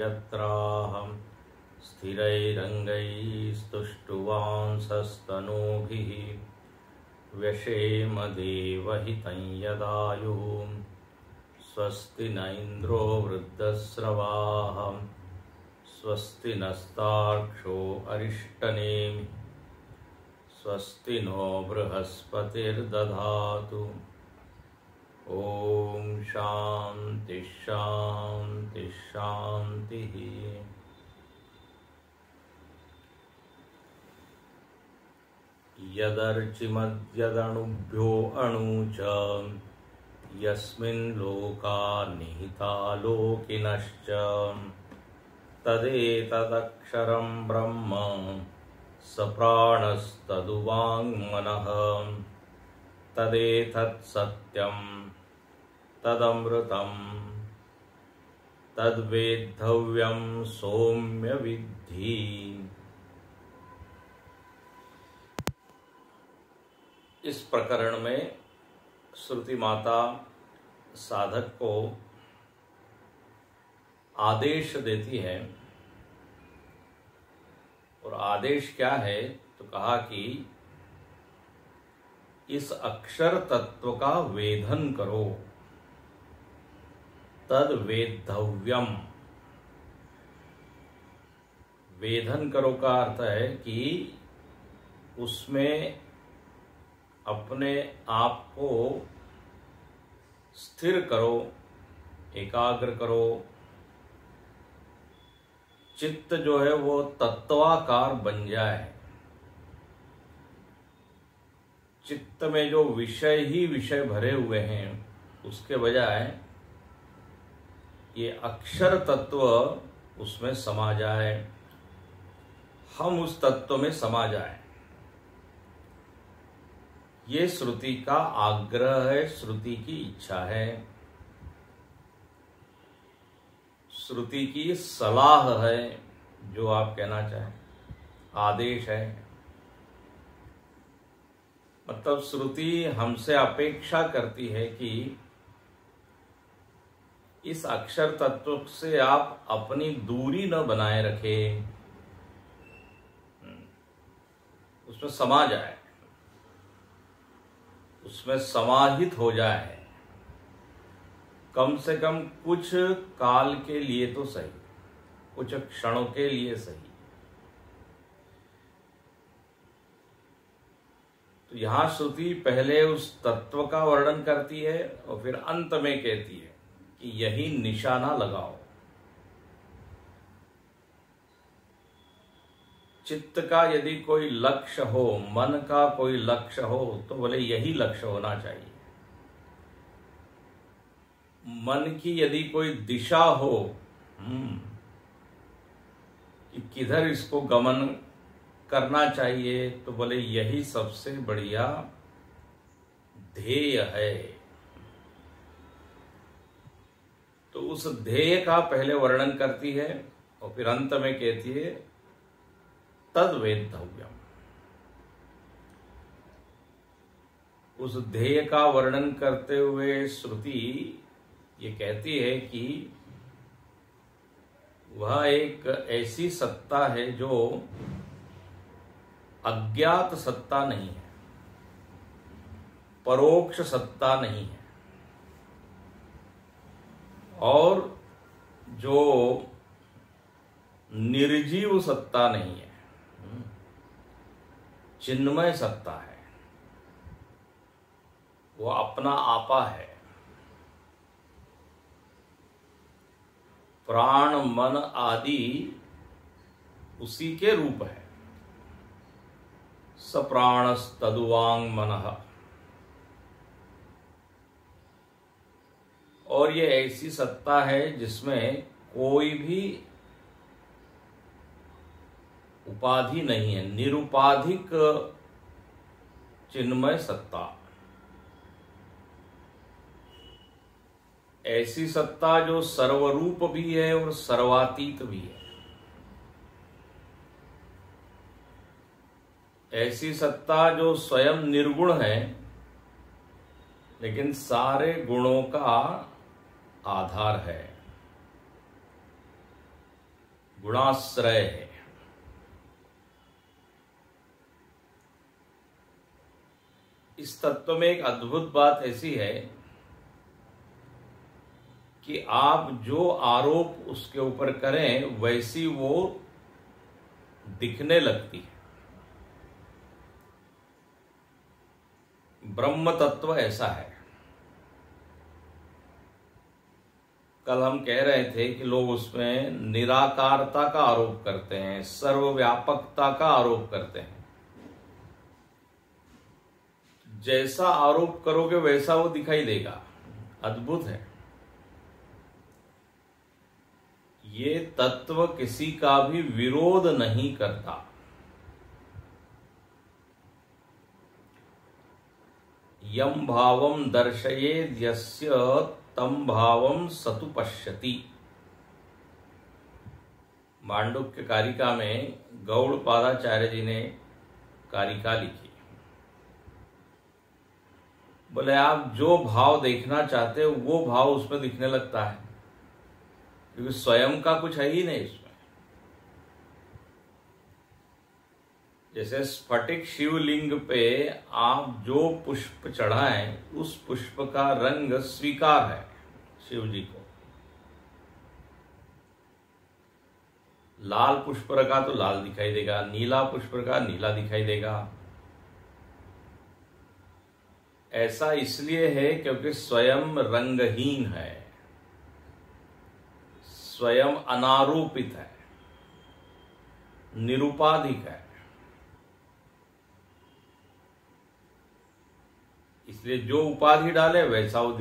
यत्राहं स्थिरैरङ्गैस्तुष्टुवांसस्तनूभिः व्यशेम देवहितं यदायुः स्वस्ति न इन्द्रो वृद्धस्रवाः स्वस्ति नस्तार्क्ष्यो अरिष्टनेमिः स्वस्ति नो बृहस्पतिर्दधातु। ओम शांति शांति शांति। यदर्चिमद्यदणुभ्यो अणु च यस्मिन् लोका निहिता लोकिनश्च तदेतदक्षरं ब्रह्म सप्राणस्तदुवाङ्मनः तदेतत्सत्यं तदमृतं तद्वेद्धव्यं सौम्य विद्धि। इस प्रकरण में श्रुति माता साधक को आदेश देती है, और आदेश क्या है तो कहा कि इस अक्षर तत्व का वेधन करो। तद वेद्धव्यम, वेधन करो का अर्थ है कि उसमें अपने आप को स्थिर करो, एकाग्र करो। चित्त जो है वो तत्वाकार बन जाए। चित्त में जो विषय ही विषय भरे हुए हैं उसके बजाय ये अक्षर तत्व उसमें समा जाए, हम उस तत्व में समा जाए। ये श्रुति का आग्रह है, श्रुति की इच्छा है, श्रुति की सलाह है, जो आप कहना चाहें, आदेश है। मतलब श्रुति हमसे अपेक्षा करती है कि इस अक्षर तत्व से आप अपनी दूरी न बनाए रखें, उसमें समा जाए, उसमें समाहित हो जाए, कम से कम कुछ काल के लिए तो सही, कुछ क्षणों के लिए सही। तो यहां श्रुति पहले उस तत्व का वर्णन करती है और फिर अंत में कहती है कि यही निशाना लगाओ। चित्त का यदि कोई लक्ष्य हो, मन का कोई लक्ष्य हो, तो बोले यही लक्ष्य होना चाहिए। मन की यदि कोई दिशा हो कि किधर इसको गमन करना चाहिए, तो बोले यही सबसे बढ़िया ध्येय है। तो उस ध्येय का पहले वर्णन करती है और फिर अंत में कहती है तद वेद्धव्यम। उस ध्येय का वर्णन करते हुए श्रुति ये कहती है कि वह एक ऐसी सत्ता है जो अज्ञात सत्ता नहीं है, परोक्ष सत्ता नहीं है, और जो निर्जीव सत्ता नहीं है, चिन्मय सत्ता है, वो अपना आपा है। प्राण मन आदि उसी के रूप है। सप्राणस्तदुवांग मनः। और ये ऐसी सत्ता है जिसमें कोई भी उपाधि नहीं है, निरुपाधिक चिन्मय सत्ता। ऐसी सत्ता जो सर्वरूप भी है और सर्वातीत भी है। ऐसी सत्ता जो स्वयं निर्गुण है लेकिन सारे गुणों का आधार है। गुणाश्रय है। इस तत्व में एक अद्भुत बात ऐसी है कि आप जो आरोप उसके ऊपर करें वैसी वो दिखने लगती है। ब्रह्म तत्व ऐसा है। कल हम कह रहे थे कि लोग उसमें निराकारता का आरोप करते हैं, सर्वव्यापकता का आरोप करते हैं। जैसा आरोप करोगे वैसा वो दिखाई देगा। अद्भुत है। ये तत्व किसी का भी विरोध नहीं करता। यम भावम दर्शयेद यस्य तम भावम सतु पश्यति। मांडुक्य कारिका में गौड़पादाचार्य जी ने कारिका लिखी। बोले आप जो भाव देखना चाहते हो वो भाव उसमें दिखने लगता है, क्योंकि स्वयं का कुछ है ही नहीं इसमें। जैसे स्फटिक शिवलिंग पे आप जो पुष्प चढ़ाएं उस पुष्प का रंग स्वीकार है शिव जी को। लाल पुष्प रखा तो लाल दिखाई देगा, नीला पुष्प रखा नीला दिखाई देगा। ऐसा इसलिए है क्योंकि स्वयं रंगहीन है, स्वयं अनारोपित है, निरुपाधिक है। इसलिए जो उपाधि डाले वैसा वो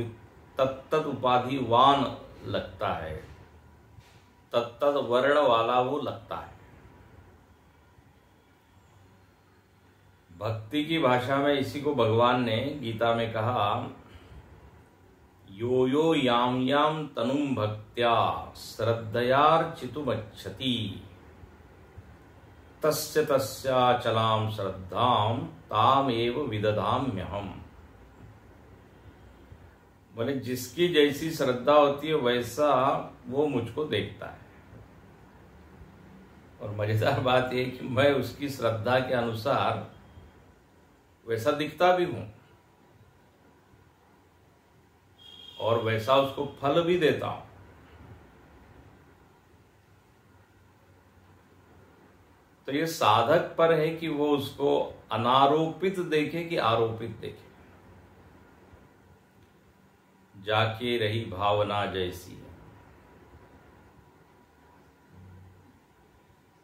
तत्त उपाधिवान लगता है, तत्त वर्ण वाला वो लगता है। भक्ति की भाषा में इसी को भगवान ने गीता में कहा, यो यो याम याम तनुम भक्त्या श्रद्धयार्चितुमच्छति तस्य तस्याचलाम श्रद्धाम ताम एव विदधाम्यहम्। बोले जिसकी जैसी श्रद्धा होती है वैसा वो मुझको देखता है। और मजेदार बात यह कि मैं उसकी श्रद्धा के अनुसार वैसा दिखता भी हूं और वैसा उसको फल भी देता हूं। तो ये साधक पर है कि वो उसको अनारोपित देखे कि आरोपित देखे। जाके रही भावना जैसी।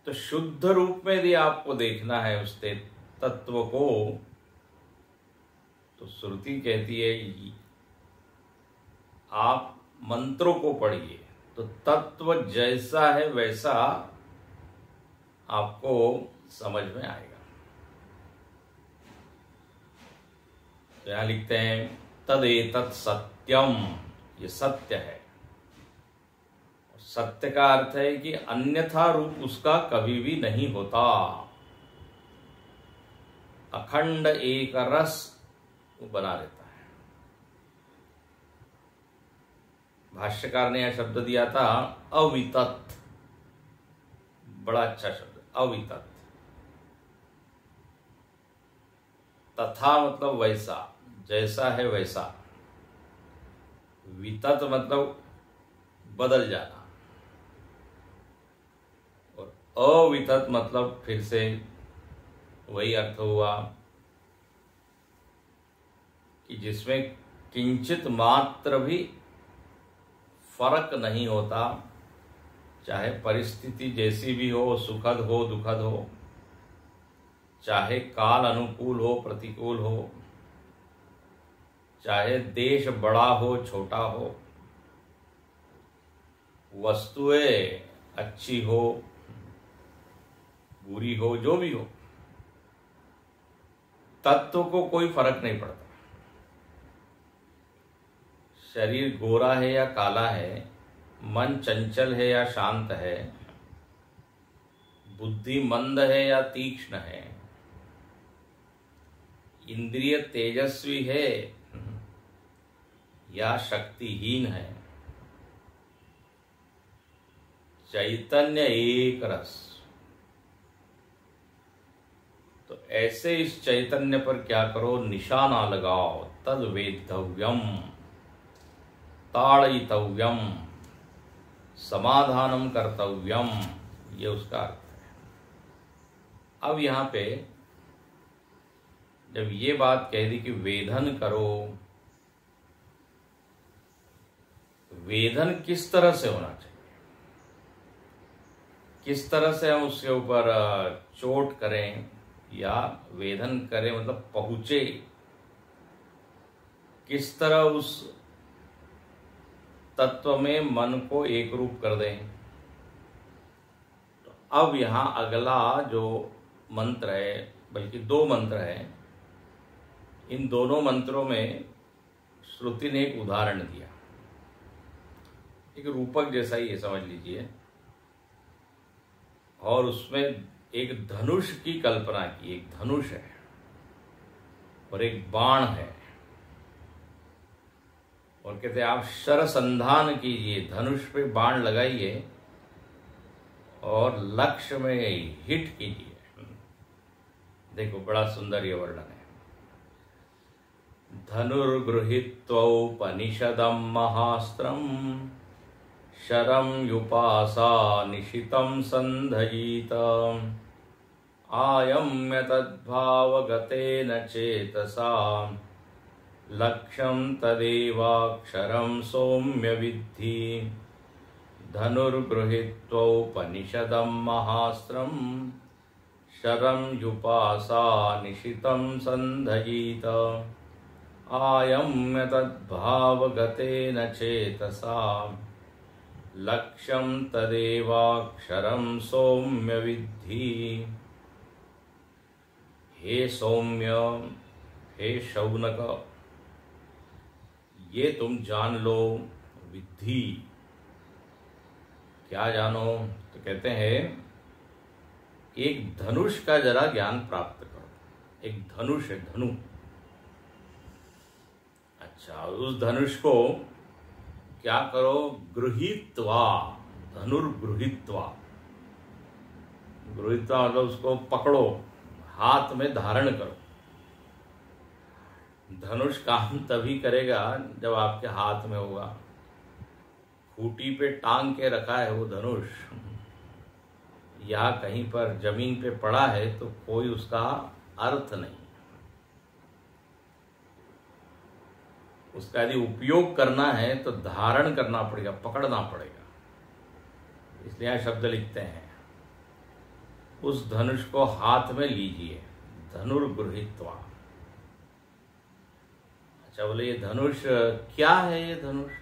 तो शुद्ध रूप में यदि आपको देखना है उस तत्व को, तो श्रुति कहती है आप मंत्रों को पढ़िए तो तत्व जैसा है वैसा आपको समझ में आएगा। तो यहां लिखते हैं तदेतत् सत्यम, ये सत्य है। सत्य का अर्थ है कि अन्यथा रूप उसका कभी भी नहीं होता। अखंड एक रस वो बना रहता है। भाष्यकार ने यह शब्द दिया था अवितत, बड़ा अच्छा शब्द अवितत। तथा मतलब वैसा, जैसा है वैसा। वितत मतलब बदल जाना, और अवितत मतलब फिर से वही अर्थ हुआ कि जिसमें किंचित मात्र भी फर्क नहीं होता, चाहे परिस्थिति जैसी भी हो, सुखद हो दुखद हो, चाहे काल अनुकूल हो प्रतिकूल हो, चाहे देश बड़ा हो छोटा हो, वस्तुएं अच्छी हो बुरी हो, जो भी हो, तत्व को कोई फर्क नहीं पड़ता। शरीर गोरा है या काला है, मन चंचल है या शांत है, बुद्धि मंद है या तीक्ष्ण है, इंद्रिय तेजस्वी है या शक्तिहीन है, चैतन्य एक रस। तो ऐसे इस चैतन्य पर क्या करो, निशाना लगाओ। तद वेद्धव्यम ताड़यितव्यम समाधानम कर्तव्यम, ये उसका अर्थ है। अब यहां पे जब ये बात कह दी कि वेधन करो, वेधन किस तरह से होना चाहिए, किस तरह से हम उसके ऊपर चोट करें या वेधन करें, मतलब पहुंचे किस तरह उस तत्व में मन को एक रूप कर दें। तो अब यहां अगला जो मंत्र है, बल्कि दो मंत्र हैं, इन दोनों मंत्रों में श्रुति ने एक उदाहरण दिया, एक रूपक जैसा ही ये समझ लीजिए, और उसमें एक धनुष की कल्पना की। एक धनुष है और एक बाण है, और कहते हैं आप शरसंधान कीजिए, धनुष पे बाण लगाइए और लक्ष्य में हिट कीजिए। देखो बड़ा सुंदर ये वर्णन है। धनुर्गृहीत्वोपनिषदं महास्त्रं शरं युपासा निशितं संधयीत आयम्य तद्भावगतेन चेतसा लक्ष्यं तदेवाक्षरं सौम्य विद्धि। धनुर्गृहीत्वोपनिषदं महास्त्रं शरं युपासा निशितं संधयीत आयम्य तद्भावगतेन चेतसा लक्ष्यं तदेवाक्षरं सौम्य विद्धि। हे सौम्य, हे शौनक, ये तुम जान लो। विद्धि, क्या जानो? तो कहते हैं एक धनुष का जरा ज्ञान प्राप्त करो। एक धनुष है, धनु। अच्छा, उस धनुष को क्या करो? गृहीत्वा, धनुर्गृहीत्वा। गृहीत्वा मतलब उसको पकड़ो, हाथ में धारण करो। धनुष काम तभी करेगा जब आपके हाथ में होगा। खूंटी पे टांग के रखा है वो धनुष, या कहीं पर जमीन पे पड़ा है तो कोई उसका अर्थ नहीं। उसका यदि उपयोग करना है तो धारण करना पड़ेगा, पकड़ना पड़ेगा। इसलिए यहां शब्द लिखते हैं उस धनुष को हाथ में लीजिए, धनुर्गृहीत्वा। अच्छा, बोले ये धनुष क्या है? ये धनुष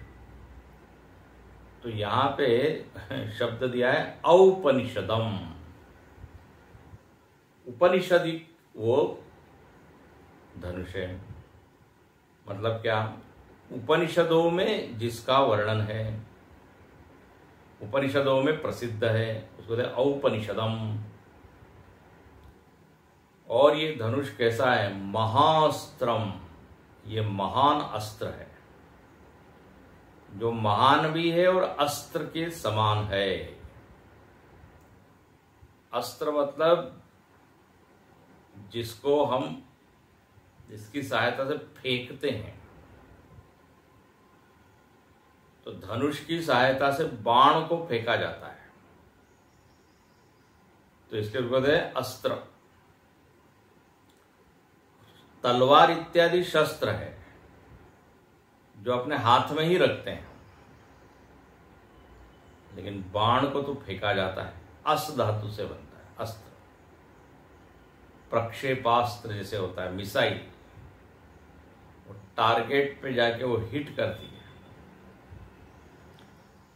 तो यहां पे शब्द दिया है औपनिषदम। उपनिषद वो धनुष है। मतलब क्या? उपनिषदों में जिसका वर्णन है, उपनिषदों में प्रसिद्ध है, उसको कहते हैं औपनिषदम। और ये धनुष कैसा है? महास्त्रम, ये महान अस्त्र है, जो महान भी है और अस्त्र के समान है। अस्त्र मतलब जिसको हम, जिसकी सहायता से फेंकते हैं। तो धनुष की सहायता से बाण को फेंका जाता है, तो इसके रूप में अस्त्र। तलवार इत्यादि शस्त्र है जो अपने हाथ में ही रखते हैं, लेकिन बाण को तो फेंका जाता है। अस धातु से बनता है अस्त्र। प्रक्षेपास्त्र जैसे होता है, मिसाइल, वो टारगेट पे जाके वो हिट करती है।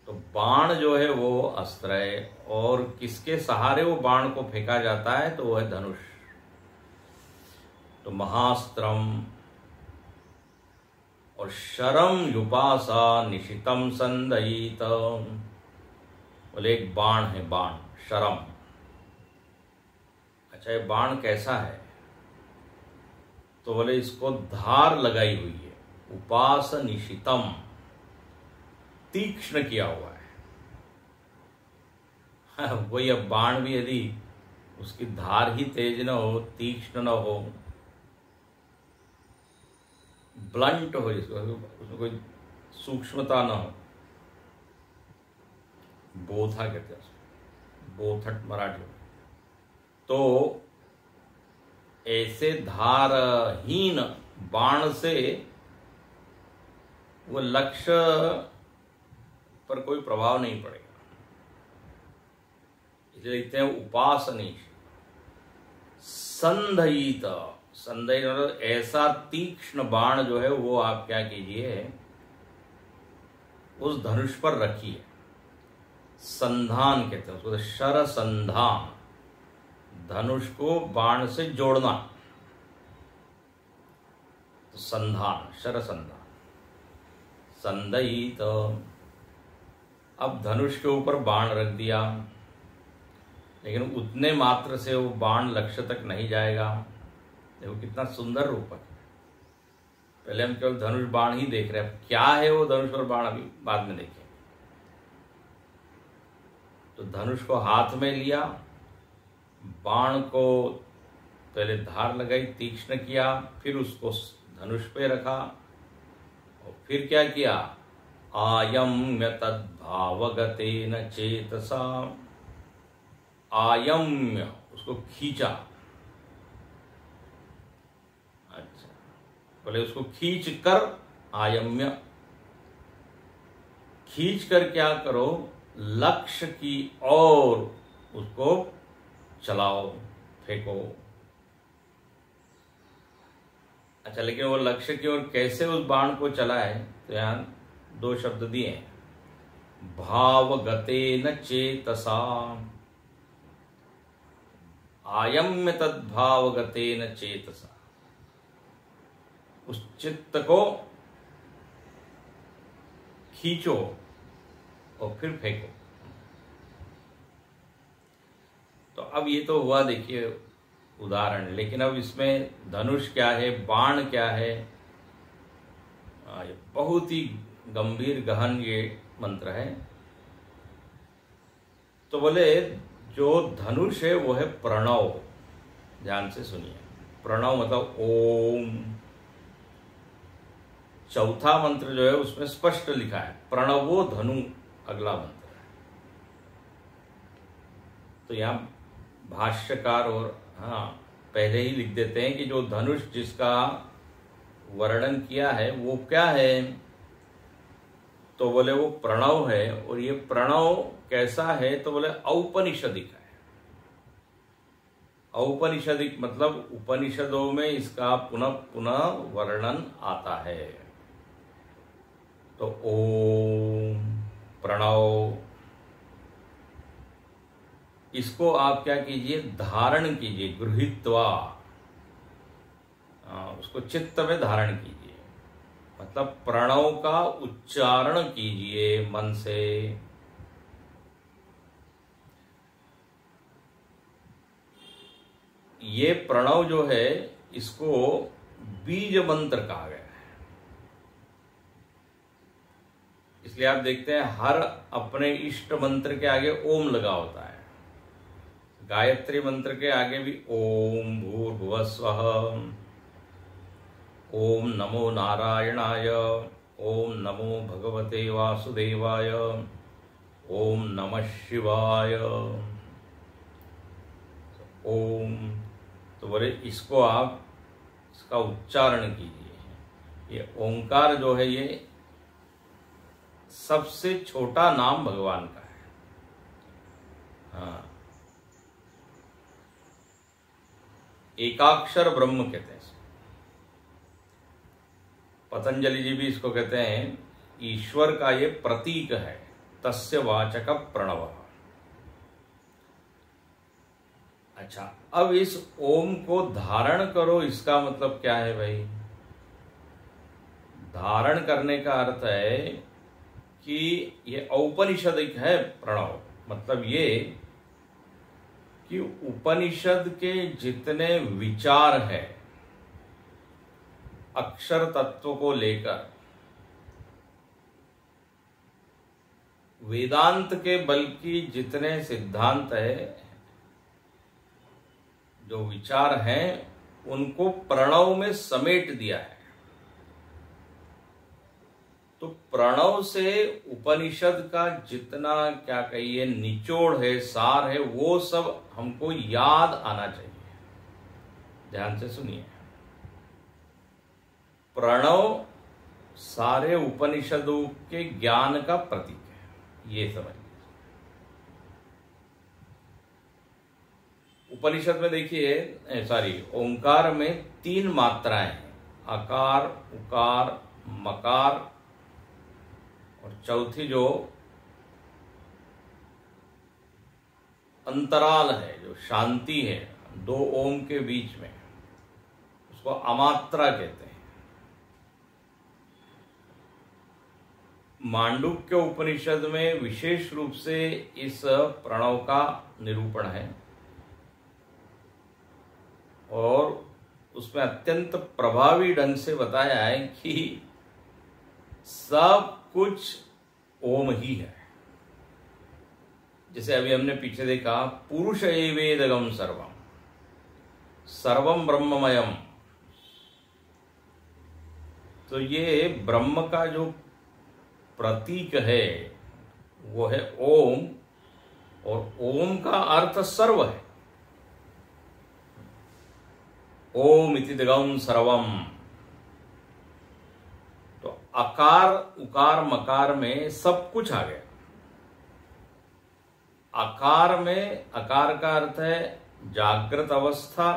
तो बाण जो है वो अस्त्र है, और किसके सहारे वो बाण को फेंका जाता है? तो वो है धनुष। तो महास्त्रम और शरम युपासा निशितम संदयित। बोले एक बाण है, बाण शरम। अच्छा, ये बाण कैसा है? तो बोले इसको धार लगाई हुई है, उपास निशितम, तीक्ष्ण किया हुआ है। वही, अब बाण भी यदि उसकी धार ही तेज न हो, तीक्ष्ण न हो, ब्लंट हो, जिसको उसमें कोई सूक्ष्मता न हो, बोथा कहते हैं उसको, बोथट मराठी में, तो ऐसे धारहीन बाण से वो लक्ष्य पर कोई प्रभाव नहीं पड़ेगा। इसलिए लिखते हैं उपासनीश संधयित। संधयित मतलब ऐसा तीक्ष्ण बाण जो है वो आप क्या कीजिए, उस धनुष पर रखिए। संधान कहते हैं उसको, शर संधान, धनुष को बाण से जोड़ना, तो संधान, शर संधान, संदयित। अब धनुष के ऊपर बाण रख दिया, लेकिन उतने मात्र से वो बाण लक्ष्य तक नहीं जाएगा। देखो कितना सुंदर रूपक है। पहले हम केवल धनुष बाण ही देख रहे हैं, क्या है वो धनुष और बाण अभी बाद में देखें। तो धनुष को हाथ में लिया, बाण को पहले धार लगाई, तीक्ष्ण किया, फिर उसको धनुष पे रखा, और फिर क्या किया, आयम्य तद्भावगतेन चेतसा। आयम्य, उसको खींचा। अच्छा, बोले उसको खींच कर, आयम्य, खींच कर क्या करो, लक्ष्य की ओर उसको चलाओ, फेंको। अच्छा, लेकिन वो लक्ष्य की ओर कैसे उस बाण को चलाए, तो यहां दो शब्द दिए हैं, भावगतेन चेतसा। आयम्य तद्भावगतेन चेतसा, उस चित्त को खींचो और फिर फेंको। तो अब ये तो हुआ देखिए उदाहरण, लेकिन अब इसमें धनुष क्या है, बाण क्या है, ये बहुत ही गंभीर गहन ये मंत्र है। तो बोले जो धनुष है वो है प्रणव। ध्यान से सुनिए, प्रणव मतलब ओम। चौथा मंत्र जो है उसमें स्पष्ट लिखा है प्रणवो धनु, अगला मंत्र है। तो यहां भाष्यकार और पहले ही लिख देते हैं कि जो धनुष जिसका वर्णन किया है वो क्या है, तो बोले वो प्रणव है। और ये प्रणव कैसा है, तो बोले औपनिषदिक है। औपनिषदिक मतलब उपनिषदों में इसका पुनः पुनः वर्णन आता है। तो ओम प्रणव, इसको आप क्या कीजिए, धारण कीजिए, गृहीत्वा, उसको चित्त में धारण कीजिए। मतलब प्रणव का उच्चारण कीजिए मन से। ये प्रणव जो है इसको बीज मंत्र कहा गया है। इसलिए आप देखते हैं हर अपने इष्ट मंत्र के आगे ओम लगा होता है। गायत्री मंत्र के आगे भी ओम भूर्भुवस्वः, ओम नमो नारायणाय, ओम नमो भगवते वासुदेवाय, ओम नमः शिवाय, ओम। तो बोले इसको आप इसका उच्चारण कीजिए। ये ओंकार जो है ये सबसे छोटा नाम भगवान का है। हाँ, एकाक्षर ब्रह्म कहते हैं। पतंजलि जी भी इसको कहते हैं ईश्वर का ये प्रतीक है, तस्य वाचक प्रणव। अच्छा, अब इस ओम को धारण करो, इसका मतलब क्या है भाई? धारण करने का अर्थ है कि ये औपनिषदिक है प्रणव। मतलब ये कि उपनिषद के जितने विचार है अक्षर तत्व को लेकर, वेदांत के बल की जितने सिद्धांत है, जो विचार हैं, उनको प्रणव में समेट दिया है। तो प्रणव से उपनिषद का जितना क्या कहिए निचोड़ है, सार है, वो सब हमको याद आना चाहिए। ध्यान से सुनिए, प्रणव सारे उपनिषदों के ज्ञान का प्रतीक है, ये समझ। उपनिषद में देखिए, ओंकार में 3 मात्राएं हैं, अकार, उकार, मकार, और चौथी जो अंतराल है, जो शांति है 2 ओम के बीच में, उसको अमात्रा कहते हैं। मांडुक्य उपनिषद में विशेष रूप से इस प्रणव का निरूपण है और उसमें अत्यंत प्रभावी ढंग से बताया है कि सब कुछ ओम ही है। जैसे अभी हमने पीछे देखा, पुरुष एवेदगम सर्वम, सर्वम ब्रह्ममयम। तो ये ब्रह्म का जो प्रतीक है वो है ओम, और ओम का अर्थ सर्व है। ओम इति दिगम सर्वम। तो अकार, उकार, मकार में सब कुछ आ गया। आकार में, आकार का अर्थ है जागृत अवस्था,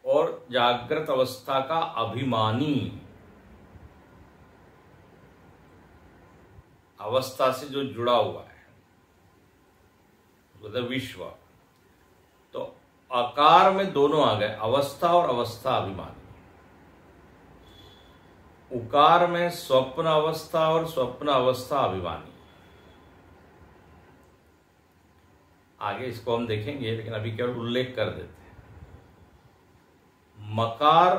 और जागृत अवस्था का अभिमानी, अवस्था से जो जुड़ा हुआ है, मतलब विश्व। तो आकार में दोनों आ गए, अवस्था और अवस्था अभिमानी। उकार में स्वप्न अवस्था और स्वप्न अवस्था अभिमानी। आगे इसको हम देखेंगे, लेकिन अभी केवल उल्लेख कर देते हैं। मकार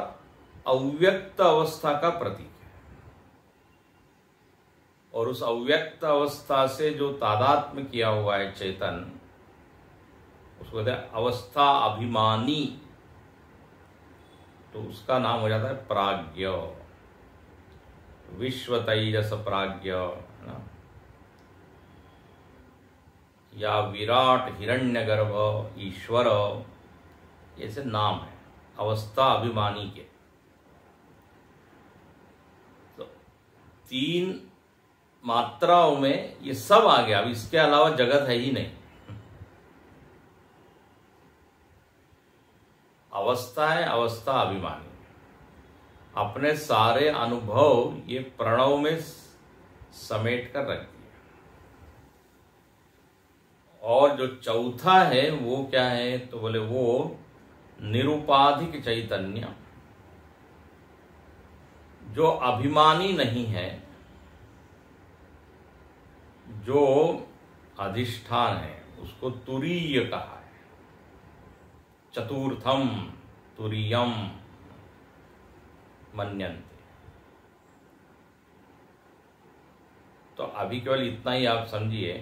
अव्यक्त अवस्था का प्रतीक है, और उस अव्यक्त अवस्था से जो तादात्म्य किया हुआ है चेतन, उसको कहते हैं अवस्था अभिमानी। तो उसका नाम हो जाता है प्राज्ञ, विश्व तेजस प्राज्ञ, है ना, या विराट हिरण्यगर्भ ईश्वर, ऐसे नाम है अवस्था अभिमानी के। तो 3 मात्राओं में ये सब आ गया। अब इसके अलावा जगत है ही नहीं। अवस्था है, अवस्था अभिमानी, अपने सारे अनुभव ये प्रणव में समेट कर रख दिया। और जो चौथा है वो क्या है, तो बोले वो निरुपाधिक चैतन्य, जो अभिमानी नहीं है, जो अधिष्ठान है, उसको तुरीय कहा है। चतुर्थम तुरीयम मन्यन्ते। तो अभी केवल इतना ही आप समझिए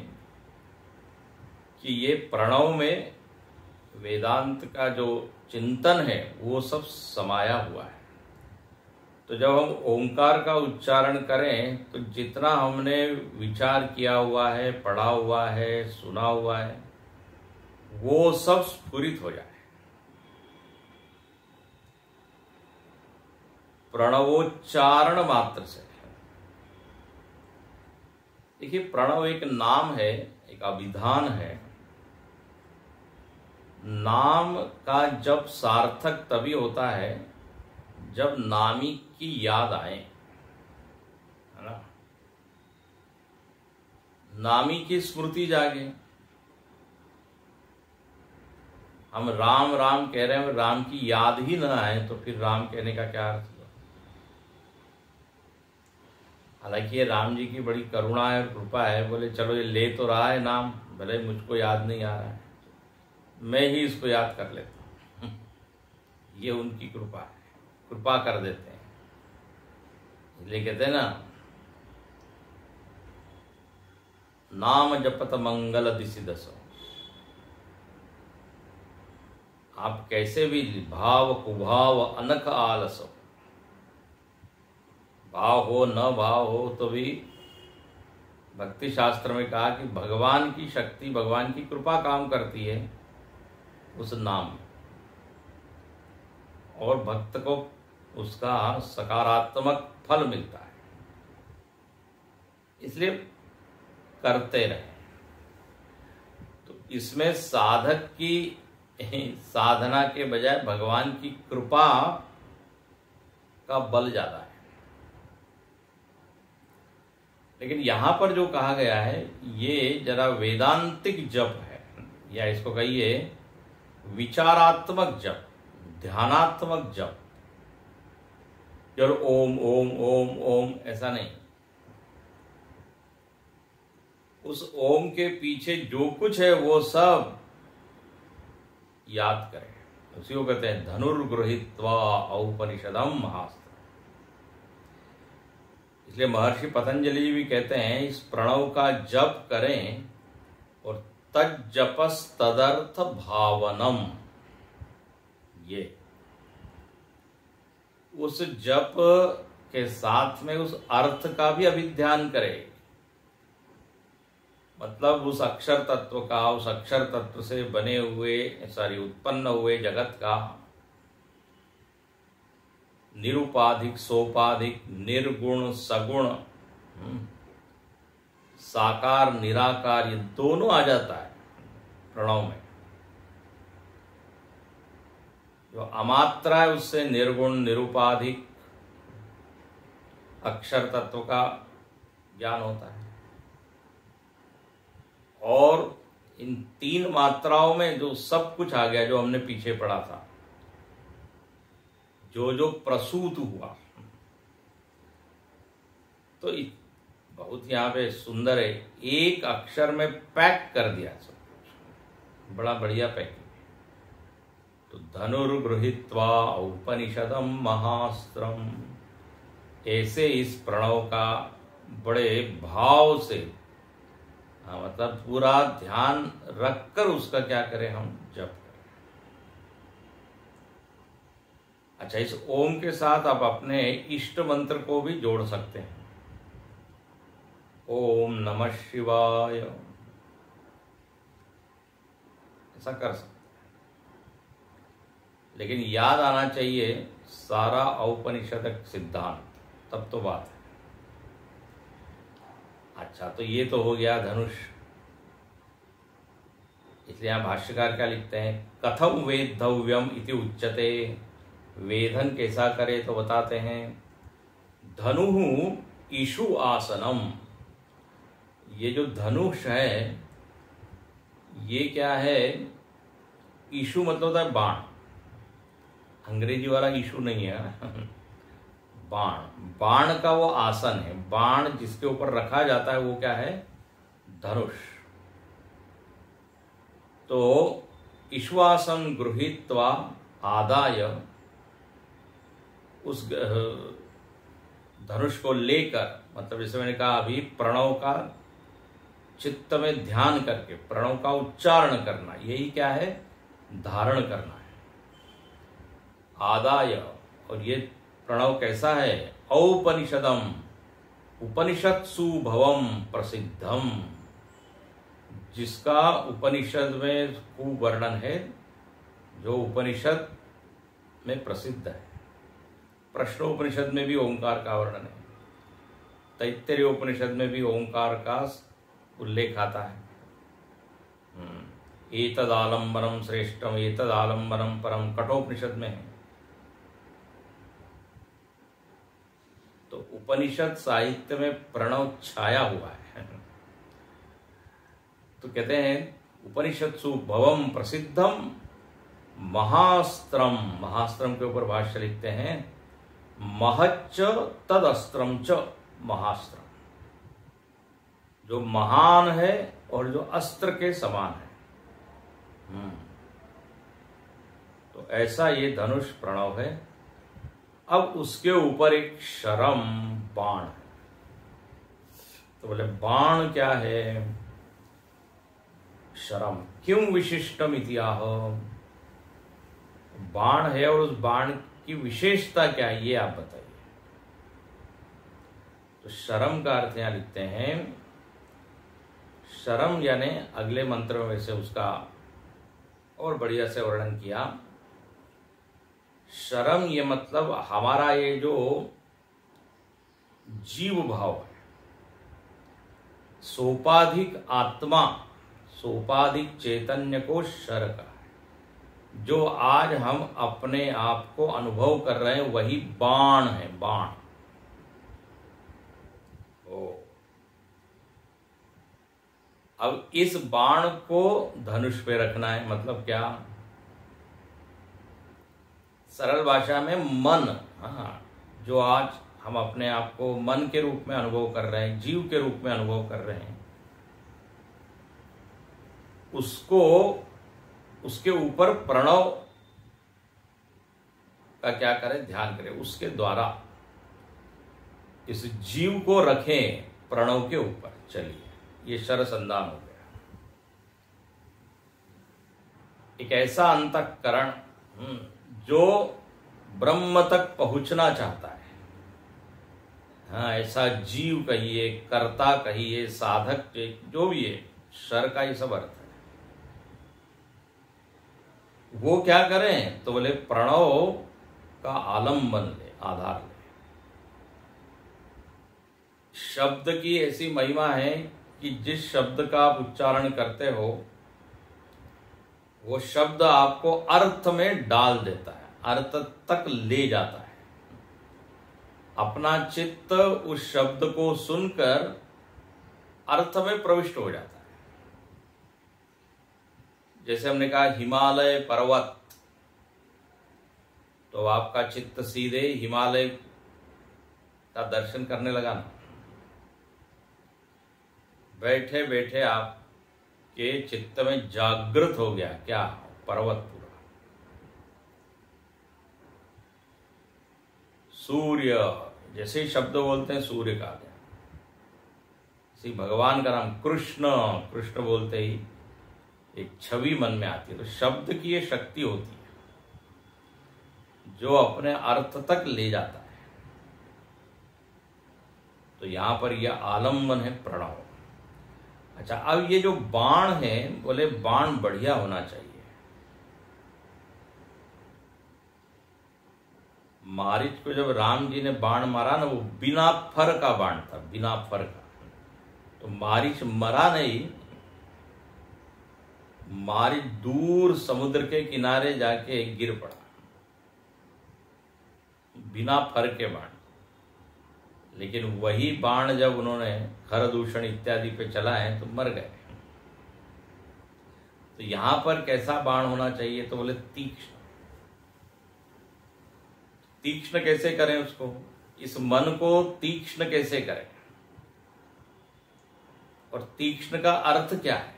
कि ये प्रणव में वेदांत का जो चिंतन है वो सब समाया हुआ है। तो जब हम ओंकार का उच्चारण करें तो जितना हमने विचार किया हुआ है, पढ़ा हुआ है, सुना हुआ है, वो सब स्फुरित हो जाए। प्रणवोच्चारण मात्र से। देखिए, प्रणव एक नाम है, एक अभिधान है। नाम का जब सार्थक तभी होता है जब नामी की याद आए, है ना, नामी की स्मृति जागे। हम राम राम कह रहे हैं, राम की याद ही ना आए तो फिर राम कहने का क्या अर्थ हुआ। हालांकि ये राम जी की बड़ी करुणा है और कृपा है, बोले चलो ये ले तो रहा है नाम, भले मुझको याद नहीं आ रहा है, मैं ही इसको याद कर लेता हूँ। ये उनकी कृपा है, कृपा कर देते हैं। इसलिए कहते हैं ना, नाम जपत मंगल दिशि दसो। आप कैसे भी भाव कुभाव अनख आलसो, भाव हो न भाव हो तो भी भक्ति शास्त्र में कहा कि भगवान की शक्ति, भगवान की कृपा काम करती है उस नाम में, और भक्त को उसका सकारात्मक फल मिलता है। इसलिए करते रहे। तो इसमें साधक की साधना के बजाय भगवान की कृपा का बल ज्यादा है। लेकिन यहां पर जो कहा गया है ये जरा वेदांतिक जप है, या इसको कहिए विचारात्मक जप, ध्यानात्मक जप। और ओम ओम ओम ओम ऐसा नहीं। उस ओम के पीछे जो कुछ है वो सब याद करें। उसी को कहते हैं धनुर्गृहीत्वा औपनिषदम महास्त्र। इसलिए महर्षि पतंजलि जी भी कहते हैं इस प्रणव का जप करें और तज्जपस तदर्थ भावनम। ये उस जप के साथ में उस अर्थ का भी अभिध्यान करें। मतलब उस अक्षर तत्व का, उस अक्षर तत्व से बने हुए उत्पन्न हुए जगत का निरुपाधिक, सोपाधिक, निर्गुण, सगुण, साकार, निराकार, ये दोनों आ जाता है प्रणव में। जो अमात्रा है उससे निर्गुण, निरुपाधिक अक्षर तत्व का ज्ञान होता है। और इन तीन मात्राओं में जो सब कुछ आ गया, जो हमने पीछे पढ़ा था, जो जो प्रसूत हुआ, तो बहुत यहां पे सुंदर है। एक अक्षर में पैक कर दिया सब कुछ, बड़ा बढ़िया पैकिंग। तो धनुर्गृहीत्वा औपनिषदम महास्त्रम, ऐसे इस प्रणव का बड़े भाव से, मतलब पूरा ध्यान रखकर उसका क्या करें, हम जप करें। अच्छा, इस ओम के साथ आप अपने इष्ट मंत्र को भी जोड़ सकते हैं। ओम नमः शिवाय, ऐसा कर सकते हैं। लेकिन याद आना चाहिए सारा औपनिषदक सिद्धांत, तब तो बात है। अच्छा, तो ये तो हो गया धनुष। इसलिए यहां भाष्यकार क्या लिखते हैं, कथम वेद्धव्यम इति उच्यते। वेधन कैसा करे तो बताते हैं, धनुः ईशु आसनम। ये जो धनुष है ये क्या है, ईशु मतलब होता है बाण, अंग्रेजी वाला ईशु नहीं है बाण। बाण का वो आसन है, बाण जिसके ऊपर रखा जाता है वो क्या है, धनुष। तो ईश्वासन गृहीत्वा आदाय, उस धनुष को लेकर, मतलब जैसे मैंने कहा अभी, प्रणव का चित्त में ध्यान करके प्रणव का उच्चारण करना, यही क्या है, धारण करना है। आदाय, और ये प्रणव कैसा है, औपनिषदम, उपनिषत्सु भवम प्रसिद्धम, जिसका उपनिषद में खूब वर्णन है, जो उपनिषद में प्रसिद्ध है। प्रश्नोपनिषद में भी ओंकार का वर्णन है, तैत्तिरीय उपनिषद में भी ओंकार का उल्लेख आता है। एतद आलम्बनम श्रेष्ठम, एतद आलम्बनम परम, कठोपनिषद में है। तो उपनिषद साहित्य में प्रणव छाया हुआ है। तो कहते हैं उपनिषत्सु भवम प्रसिद्धम महास्त्रम, महास्त्रम के ऊपर भाष्य लिखते हैं, महच्च तदस्त्रम च महास्त्रम, जो महान है और जो अस्त्र के समान है। तो ऐसा ये धनुष प्रणव है। अब उसके ऊपर एक शरम बाण है। तो बोले बाण क्या है? शरम। क्यों विशिष्टम इतिहाह? बाण है और उस बाण की विशेषता क्या है, ये आप बताइए। तो शरम का अर्थ यहां लिखते हैं, शरम यानी अगले मंत्र में वैसे उसका और बढ़िया से वर्णन किया। शरम ये मतलब हमारा ये जो जीव भाव है, सोपाधिक आत्मा, सोपाधिक चैतन्य को शर का है। जो आज हम अपने आप को अनुभव कर रहे हैं वही बाण है, बाण। अब इस बाण को धनुष पे रखना है, मतलब क्या? सरल भाषा में मन, हाँ, जो आज हम अपने आप को मन के रूप में अनुभव कर रहे हैं, जीव के रूप में अनुभव कर रहे हैं, उसको, उसके ऊपर प्रणव का क्या करें, ध्यान करें, उसके द्वारा इस जीव को रखें प्रणव के ऊपर। चलिए, ये शरसंधान हो गया। एक ऐसा अंतःकरण जो ब्रह्म तक पहुंचना चाहता है, हाँ, ऐसा जीव कहिए, कर्ता कहिए, साधक जो भी है, शर का ये सब अर्थ है। वो क्या करें? तो बोले प्रणव का आलंबन ले, आधार ले। शब्द की ऐसी महिमा है कि जिस शब्द का आप उच्चारण करते हो वो शब्द आपको अर्थ में डाल देता है, अर्थ तक ले जाता है। अपना चित्त उस शब्द को सुनकर अर्थ में प्रविष्ट हो जाता है। जैसे हमने कहा हिमालय पर्वत, तो आपका चित्त सीधे हिमालय का दर्शन करने लगा ना। बैठे बैठे आपके चित्त में जागृत हो गया क्या? पर्वत पूरा। सूर्य, जैसे ही शब्द बोलते हैं सूर्य का आ गया। इसी भगवान का नाम कृष्ण, कृष्ण बोलते ही एक छवि मन में आती है। तो शब्द की ये शक्ति होती है जो अपने अर्थ तक ले जाता है। तो यहां पर यह आलम्बन है प्रणव। अच्छा, अब ये जो बाण है, बोले बाण बढ़िया होना चाहिए। मारीच को जब राम जी ने बाण मारा ना, वो बिना फर का बाण था, बिना फर का। तो मारीच मरा नहीं, मारीच दूर समुद्र के किनारे जाके गिर पड़ा, बिना फर के बाण। लेकिन वही बाण जब उन्होंने खरदूषण इत्यादि पे चलाए तो मर गए। तो यहां पर कैसा बाण होना चाहिए? तो बोले तीक्ष्ण। तीक्ष्ण कैसे करें उसको? इस मन को तीक्ष्ण कैसे करें? और तीक्ष्ण का अर्थ क्या है?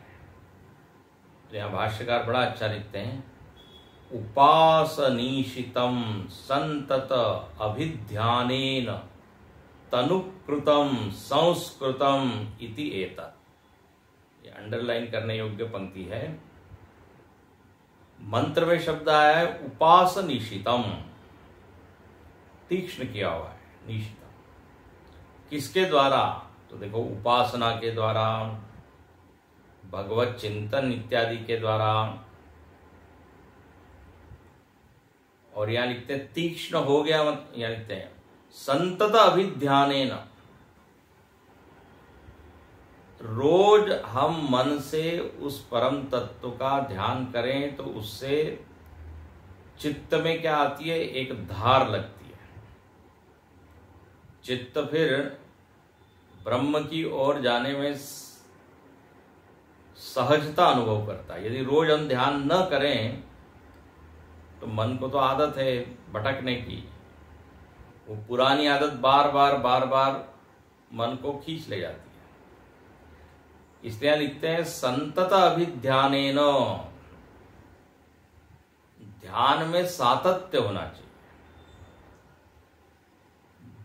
तो यहां भाष्यकार बड़ा अच्छा लिखते हैं, उपासनीशितम संतत अभिध्यानेन तनुकृतम संस्कृतम इति एतत्। ये अंडरलाइन करने योग्य पंक्ति है। मंत्र में शब्द आया है उपासनीशितम, तीक्ष्ण किया हुआ है, निशितम। किसके द्वारा? तो देखो, उपासना के द्वारा, भगवत चिंतन इत्यादि के द्वारा। और यहां लिखते हैं तीक्ष्ण हो गया, यहां लिखते हैं संतत अभिध्यानेन। रोज हम मन से उस परम तत्व का ध्यान करें तो उससे चित्त में क्या आती है? एक धार लगती है। चित्त फिर ब्रह्म की ओर जाने में सहजता अनुभव करता है। यदि रोज हम ध्यान न करें तो मन को तो आदत है भटकने की, वो पुरानी आदत बार बार मन को खींच ले जाती है। इसलिए लिखते हैं संतत अभिध्यानेन, ध्यान में सातत्य होना चाहिए।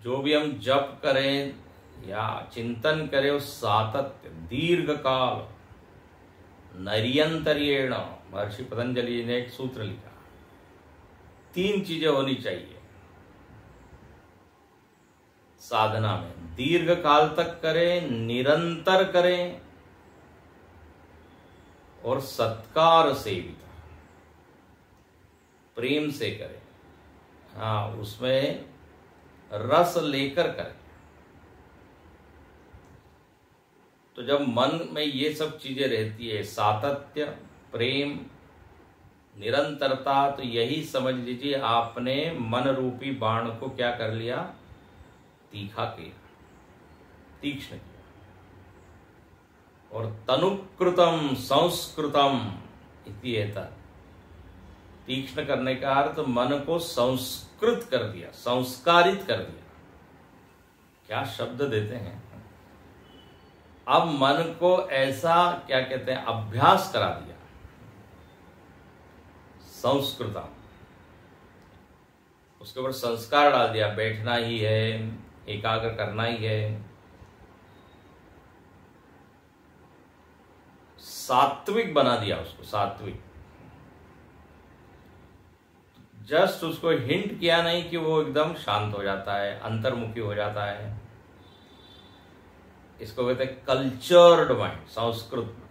जो भी हम जप करें, या चिंतन करे उस सातत्य दीर्घ काल नर्यंतर्येण। महर्षि पतंजलि ने एक सूत्र लिखा, 3 चीजें होनी चाहिए साधना में, दीर्घ काल तक करें, निरंतर करें और सत्कार सेवित, प्रेम से करें। हाँ, उसमें रस लेकर करें। तो जब मन में ये सब चीजें रहती है, सातत्य, प्रेम, निरंतरता, तो यही समझ लीजिए आपने मन रूपी बाण को क्या कर लिया, तीखा किया, तीक्ष्ण किया। और तनुकृतम संस्कृतम इति एतत्, तीक्ष्ण करने का अर्थ मन को संस्कृत कर दिया, संस्कारित कर दिया। क्या शब्द देते हैं। अब मन को ऐसा क्या कहते हैं, अभ्यास करा दिया, संस्कृतम, उसके ऊपर संस्कार डाल दिया, बैठना ही है, एकाग्र करना ही है। सात्विक बना दिया उसको, सात्विक। जस्ट उसको हिंट किया नहीं कि वो एकदम शांत हो जाता है, अंतर्मुखी हो जाता है। इसको कहते हैं कल्चर्ड माइंड, संस्कृत में।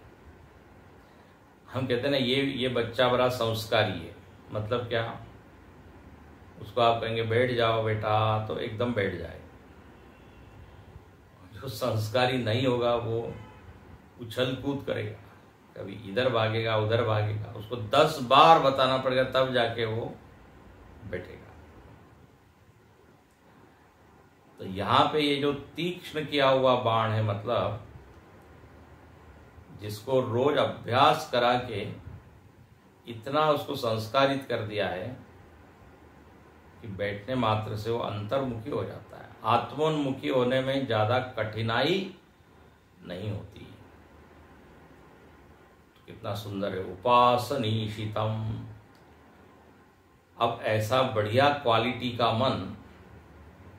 हम कहते हैं ना ये बच्चा बड़ा संस्कारी है, मतलब क्या, उसको आप कहेंगे बैठ जाओ बेटा तो एकदम बैठ जाए। जो संस्कारी नहीं होगा वो उछल कूद करेगा, कभी इधर भागेगा उधर भागेगा, उसको 10 बार बताना पड़ेगा तब जाके वो बैठेगा। तो यहां पे ये जो तीक्ष्ण किया हुआ बाण है, मतलब जिसको रोज अभ्यास करा के इतना उसको संस्कारित कर दिया है कि बैठने मात्र से वो अंतर्मुखी हो जाता है। आत्मोन्मुखी होने में ज्यादा कठिनाई नहीं होती। तो कितना सुंदर है, उपासनीशितम। अब ऐसा बढ़िया क्वालिटी का मन,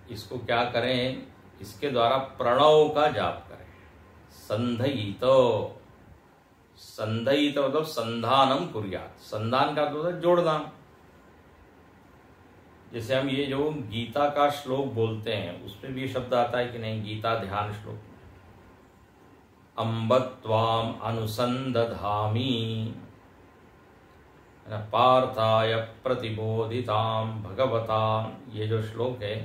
इसको क्या करें, इसके द्वारा प्रणव का जाप करें। संधयित, संधयित मतलब संधानम कुर्यात्, संधान का तो जोड़ना। जैसे हम ये जो गीता का श्लोक बोलते हैं उसमें भी ये शब्द आता है कि नहीं, गीता ध्यान श्लोक में, अम्ब त्वाम अनुसंदधामि पार्थाय प्रतिबोधिताम भगवता, ये जो श्लोक है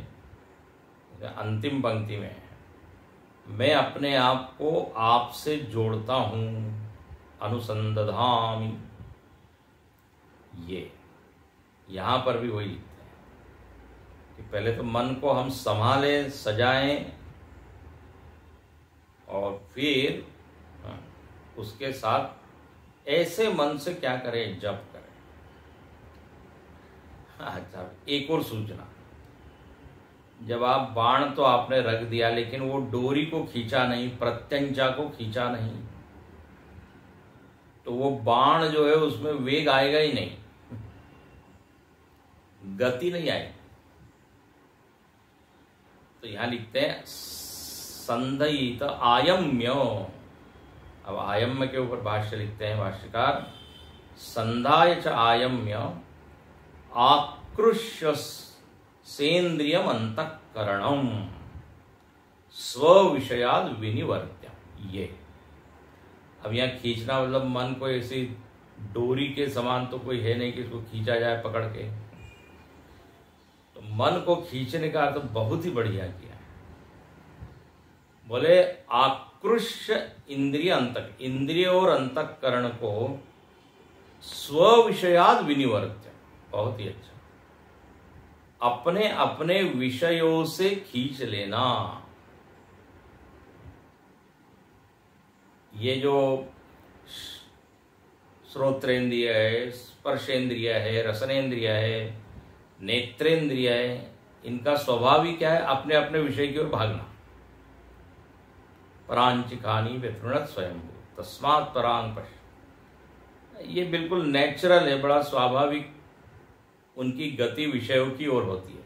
अंतिम पंक्ति में है, मैं अपने आप को आपसे जोड़ता हूं, अनुसंदधामि। ये यहां पर भी वही लिखते हैं कि पहले तो मन को हम संभालें, सजाएं, और फिर उसके साथ ऐसे मन से क्या करें, जप करें। अच्छा, एक और सूचना, जब आप बाण तो आपने रख दिया लेकिन वो डोरी को खींचा नहीं, प्रत्यंचा को खींचा नहीं, तो वो बाण जो है उसमें वेग आएगा ही नहीं, गति नहीं आएगी। तो यहां लिखते हैं संधयित आयम्य। अब आयम्य के ऊपर भाष्य लिखते हैं भाष्यकार, संधाय च आयम्य आकृष्य सेन्द्रियम अंतःकरणम स्व-विषयाद विनिवर्त्यम। ये अब यहाँ खींचना मतलब मन को ऐसी डोरी के समान तो कोई है नहीं कि इसको खींचा जाए पकड़ के। तो मन को खींचने का अर्थ बहुत ही बढ़िया किया है। बोले आकृष्य इंद्रिय अंतक, इंद्रिय और अंतःकरण को स्व-विषयाद विनिवर्त्यम, बहुत ही अच्छा, अपने अपने विषयों से खींच लेना। ये जो श्रोत्रेंद्रिय है, स्पर्शेंद्रिय है, रसनेन्द्रिय है, नेत्रेंद्रिय है, इनका स्वभाव ही क्या है, अपने अपने विषय की ओर भागना। परांचिकानी व्यथृणत स्वयंभू तस्मात् परांग पश्य, ये बिल्कुल नेचुरल है, बड़ा स्वाभाविक उनकी गति विषयों की ओर होती है।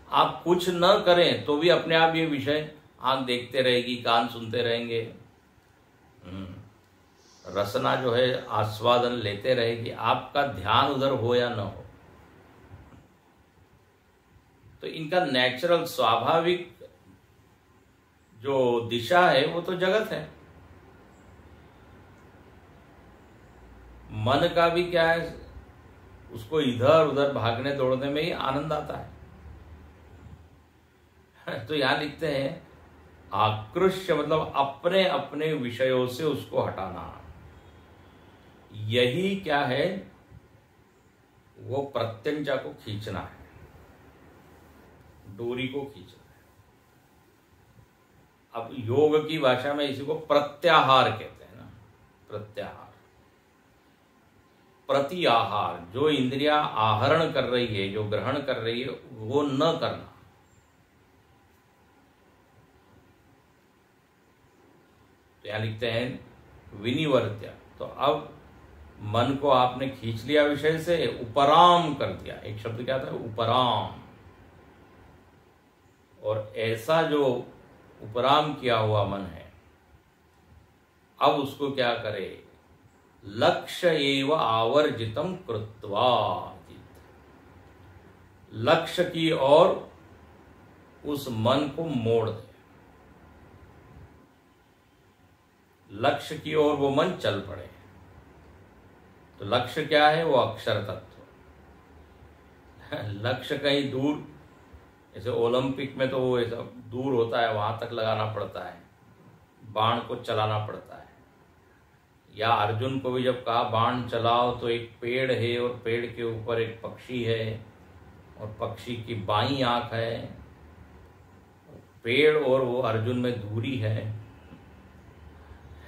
आप कुछ न करें तो भी अपने आप ये विषय आंख देखते रहेगी, कान सुनते रहेंगे, रसना जो है आस्वादन लेते रहेगी, आपका ध्यान उधर हो या न हो। तो इनका नेचुरल स्वाभाविक जो दिशा है वो तो जगत है। मन का भी क्या है, उसको इधर उधर भागने दौड़ने में ही आनंद आता है। तो यहां लिखते हैं आकृष्य मतलब अपने अपने विषयों से उसको हटाना। यही क्या है, वो प्रत्यंचा को खींचना है, डोरी को खींचना है। अब योग की भाषा में इसी को प्रत्याहार कहते हैं ना, प्रत्याहार, प्रति आहार। जो इंद्रिया आहरण कर रही है, जो ग्रहण कर रही है, वो न करना। तो यहां लिखते हैं विनिवर्त्य। तो अब मन को आपने खींच लिया विषय से, उपराम कर दिया। एक शब्द क्या था, उपराम। और ऐसा जो उपराम किया हुआ मन है, अब उसको क्या करे, लक्ष्य एव आवर्जितम कृत्वा, लक्ष्य की ओर उस मन को मोड़ दे। लक्ष्य की ओर वो मन चल पड़े। तो लक्ष्य क्या है, वो अक्षर तत्व। लक्ष्य कहीं दूर, जैसे ओलंपिक में तो वो ऐसा दूर होता है, वहां तक लगाना पड़ता है, बाण को चलाना पड़ता है। या अर्जुन को भी जब कहा बाण चलाओ, तो एक पेड़ है और पेड़ के ऊपर एक पक्षी है और पक्षी की बाईं आंख है, पेड़ और वो अर्जुन में दूरी है।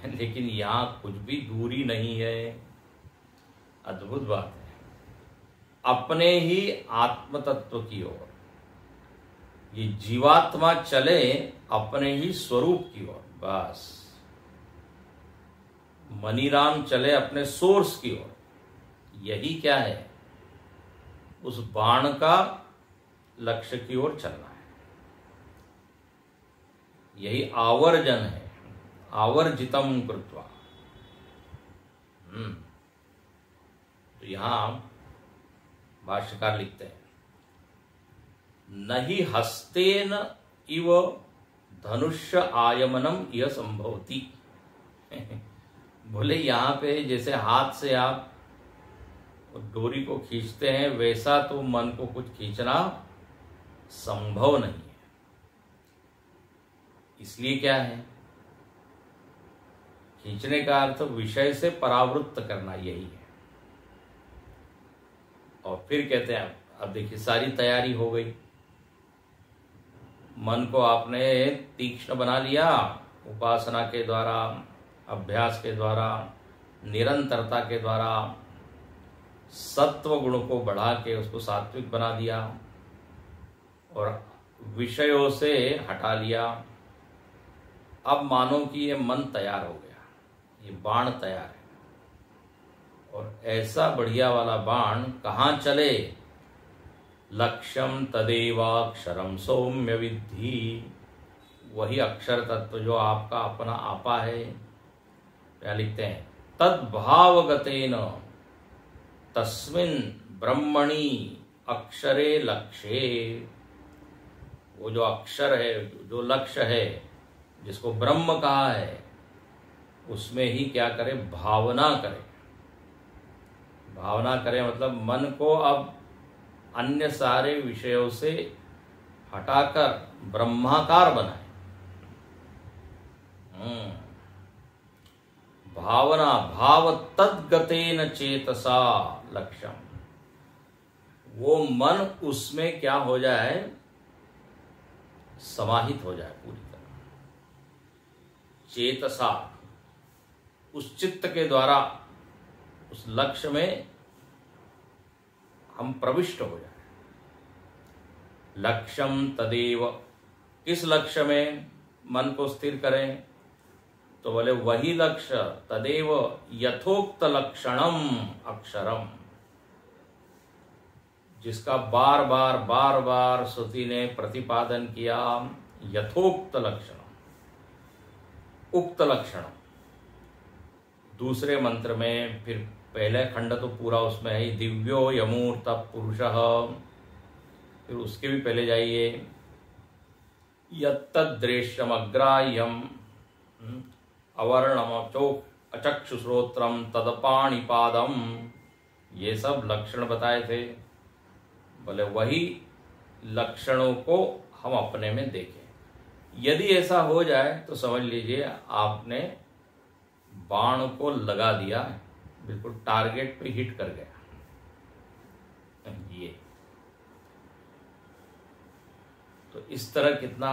लेकिन यहां कुछ भी दूरी नहीं है। अद्भुत बात है। अपने ही आत्म तत्व की ओर ये जीवात्मा चले, अपने ही स्वरूप की ओर। बस मनीराम चले अपने सोर्स की ओर। यही क्या है, उस बाण का लक्ष्य की ओर चलना है। यही आवर्जन है, आवर्जितम कृत्वा। तो यहां भाष्यकार लिखते हैं, नहि हस्तेन इव धनुष्य आयमनम यह संभवती। बोले यहां पे जैसे हाथ से आप डोरी को खींचते हैं, वैसा तो मन को कुछ खींचना संभव नहीं है। इसलिए क्या है, खींचने का अर्थ विषय से परावृत्त करना, यही है। और फिर कहते हैं, अब देखिए सारी तैयारी हो गई, मन को आपने तीक्ष्ण बना लिया उपासना के द्वारा, अभ्यास के द्वारा, निरंतरता के द्वारा, सत्व गुण को बढ़ा के उसको सात्विक बना दिया और विषयों से हटा लिया। अब मानो कि ये मन तैयार हो गया, ये बाण तैयार है। और ऐसा बढ़िया वाला बाण कहाँ चले, लक्ष्यम तदेवाक्षरम सौम्य विद्धि। वही अक्षर तत्व जो आपका अपना आपा है। क्या लिखते हैं, तद्भावगतेन तस्मिन् ब्रह्मणि अक्षरे लक्ष्ये। वो जो अक्षर है, जो लक्ष्य है, जिसको ब्रह्म कहा है, उसमें ही क्या करे, भावना करे। भावना करे मतलब मन को अब अन्य सारे विषयों से हटाकर ब्रह्माकार बनाए। भावना, भाव तद्गतेन चेतसा लक्ष्यम। वो मन उसमें क्या हो जाए, समाहित हो जाए पूरी तरह। चेतसा, उस चित्त के द्वारा उस लक्ष्य में हम प्रविष्ट हो जाए। लक्ष्यम तदेव, किस लक्ष्य में मन को स्थिर करें, तो बोले वही लक्ष्य, तदेव यथोक्त लक्षणम अक्षरम, जिसका बार बार श्रुति ने प्रतिपादन किया, यथोक्त लक्षण। उक्त लक्षण। दूसरे मंत्र में फिर पहले खंड तो पूरा उसमें है, दिव्यो यमूर्त पुरुषः, फिर उसके भी पहले जाइए, यत्तद्रेश्यमग्राह्यम अवर्णमचोक अचक्षुश्रोत्रम तदपाणिपादम, ये सब लक्षण बताए थे। बोले वही लक्षणों को हम अपने में देखें। यदि ऐसा हो जाए तो समझ लीजिए आपने बाण को लगा दिया, बिल्कुल टारगेट पे हिट कर गया। ये तो इस तरह कितना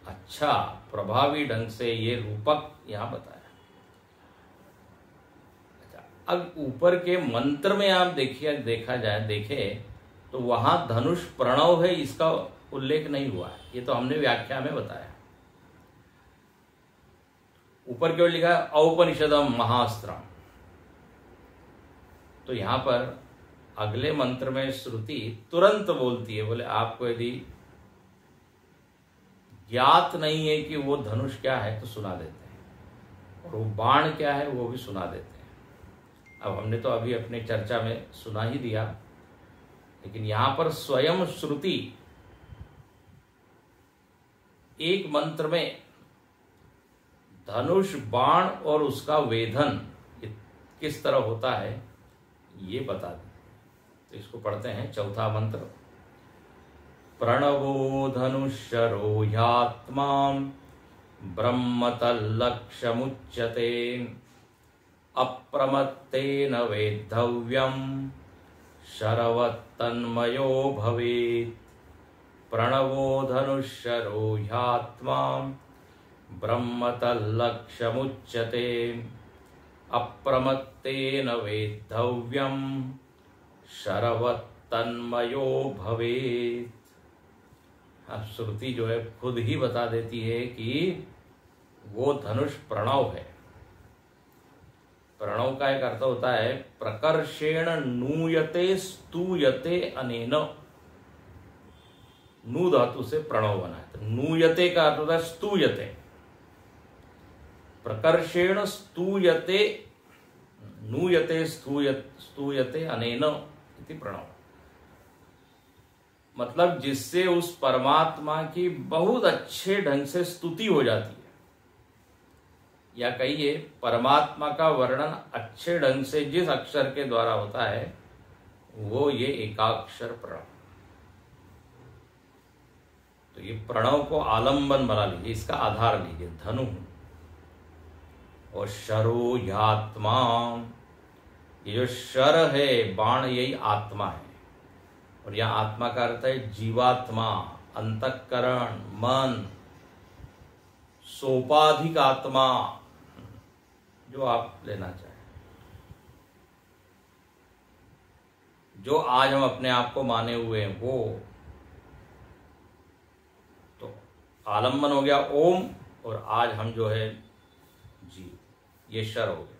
अच्छा प्रभावी ढंग से ये रूपक यहां बताया। अच्छा, अब ऊपर के मंत्र में आप देखे तो वहां धनुष प्रणव है, इसका उल्लेख नहीं हुआ है। ये तो हमने व्याख्या में बताया। ऊपर केवल लिखा है औपनिषदम महास्त्रम। तो यहां पर अगले मंत्र में श्रुति तुरंत बोलती है, बोले आपको यदि ज्ञात नहीं है कि वो धनुष क्या है तो सुना देते हैं, और वो बाण क्या है वो भी सुना देते हैं। अब हमने तो अभी अपने चर्चा में सुना ही दिया, लेकिन यहां पर स्वयं श्रुति एक मंत्र में धनुष बाण और उसका वेधन किस तरह होता है ये बता दें। तो इसको पढ़ते हैं, चौथा मंत्र। प्रणवो धनुष्यरो ह्यात्मा ब्रह्म तल्लक्ष्यमुच्यते अप्रमत्तेन वेद्धव्यम शरवत्तन्मयो भवेत्। प्रणवो धनुष्यरो ह्यात्मा ब्रह्म तल्लक्ष्यमुच्यते अप्रमत्तेन वेद्धव्यम शरवत्तन्मयो भवेत्। अब श्रुति जो है खुद ही बता देती है कि वो धनुष प्रणव है। प्रणव का एक अर्थ होता है प्रकर्षेण नूयते स्तूयते अनेन। नू धातु से प्रणव बना है, तो नूयते का अर्थ होता है स्तूयते। प्रकर्षेण स्तूयते, नूयते स्तूयते अनेन इति प्रणव। मतलब जिससे उस परमात्मा की बहुत अच्छे ढंग से स्तुति हो जाती है, या कहिए परमात्मा का वर्णन अच्छे ढंग से जिस अक्षर के द्वारा होता है वो ये एकाक्षर प्रणव। तो ये प्रणव को आलंबन बना लीजिए, इसका आधार लीजिए धनु। और शरो ह्यात्मा, ये जो शर है बाण यही आत्मा है। और यह आत्मा का अर्थ है जीवात्मा, अंतःकरण, मन, सोपाधिक आत्मा, जो आप लेना चाहें। जो आज हम अपने आप को माने हुए हैं वो तो आलंबन हो गया ओम, और आज हम जो है जीव, ये शर हो गया।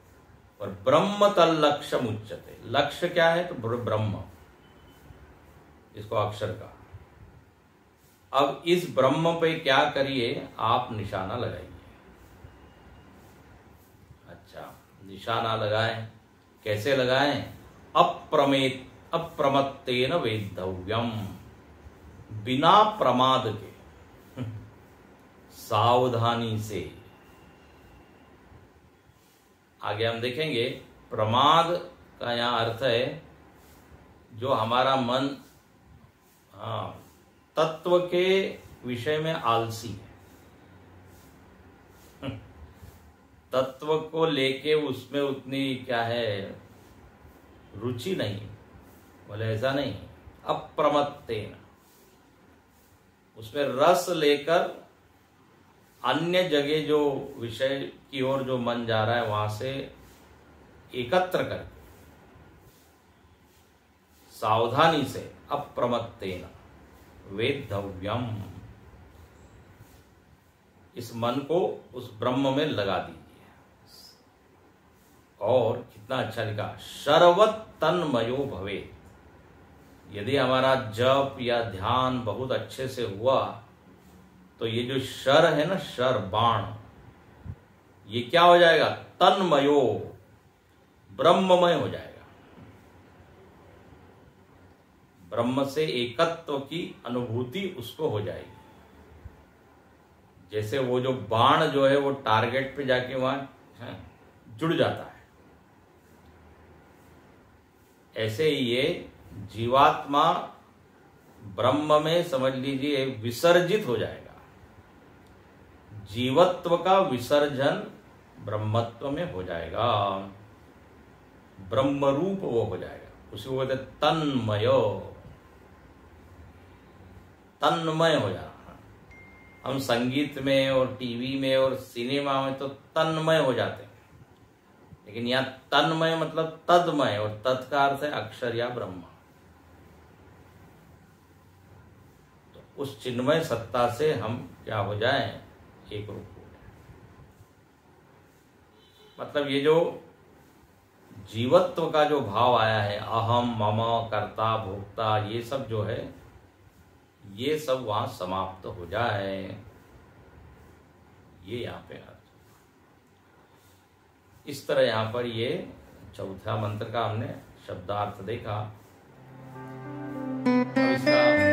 और ब्रह्म तल्लक्ष्यम उच्यते, लक्ष्य क्या है तो ब्रह्म, इसको अक्षर का। अब इस ब्रह्म पे क्या करिए आप निशाना लगाइए। अच्छा, निशाना लगाएं, कैसे लगाएं? अप्रमत्तेन वेद्धव्यम, बिना प्रमाद के, सावधानी से। आगे हम देखेंगे प्रमाद का यहां अर्थ है जो हमारा मन तत्व के विषय में आलसी है। तत्व को लेके उसमें उतनी क्या है रुचि नहीं, बोले ऐसा नहीं। अप्रमत्तेन, उसमें रस लेकर अन्य जगह जो विषय की ओर जो मन जा रहा है वहां से एकत्र करके सावधानी से अप्रमत्तेन वेद्धव्यम, इस मन को उस ब्रह्म में लगा दीजिए। और कितना अच्छा लिखा, शरवत तन्मयो भवेत्। यदि हमारा जप या ध्यान बहुत अच्छे से हुआ तो ये जो शर है ना, शर बाण, ये क्या हो जाएगा? तन्मयो, ब्रह्ममय हो जाएगा। ब्रह्म से एकत्व की अनुभूति उसको हो जाएगी। जैसे वो जो बाण जो है वो टारगेट पे जाके वहां जुड़ जाता है, ऐसे ही ये जीवात्मा ब्रह्म में समझ लीजिए विसर्जित हो जाएगा। जीवत्व का विसर्जन ब्रह्मत्व में हो जाएगा, ब्रह्म रूप वो हो जाएगा। उसी को कहते तन्मय, तन्मय हो जाना। हम संगीत में और टीवी में और सिनेमा में तो तन्मय हो जाते हैं, लेकिन यहाँ तन्मय मतलब तद्मय, और तत् का अर्थ है अक्षर या ब्रह्म। तो उस चिन्मय सत्ता से हम क्या हो जाएं? एक रूप हो जाए। मतलब ये जो जीवत्व का जो भाव आया है, अहम मम कर्ता भोक्ता, ये सब जो है ये सब वहां समाप्त हो जाए, ये यहाँ पे अर्थ। इस तरह यहाँ पर ये चौथा मंत्र का हमने शब्दार्थ देखा। अब इसका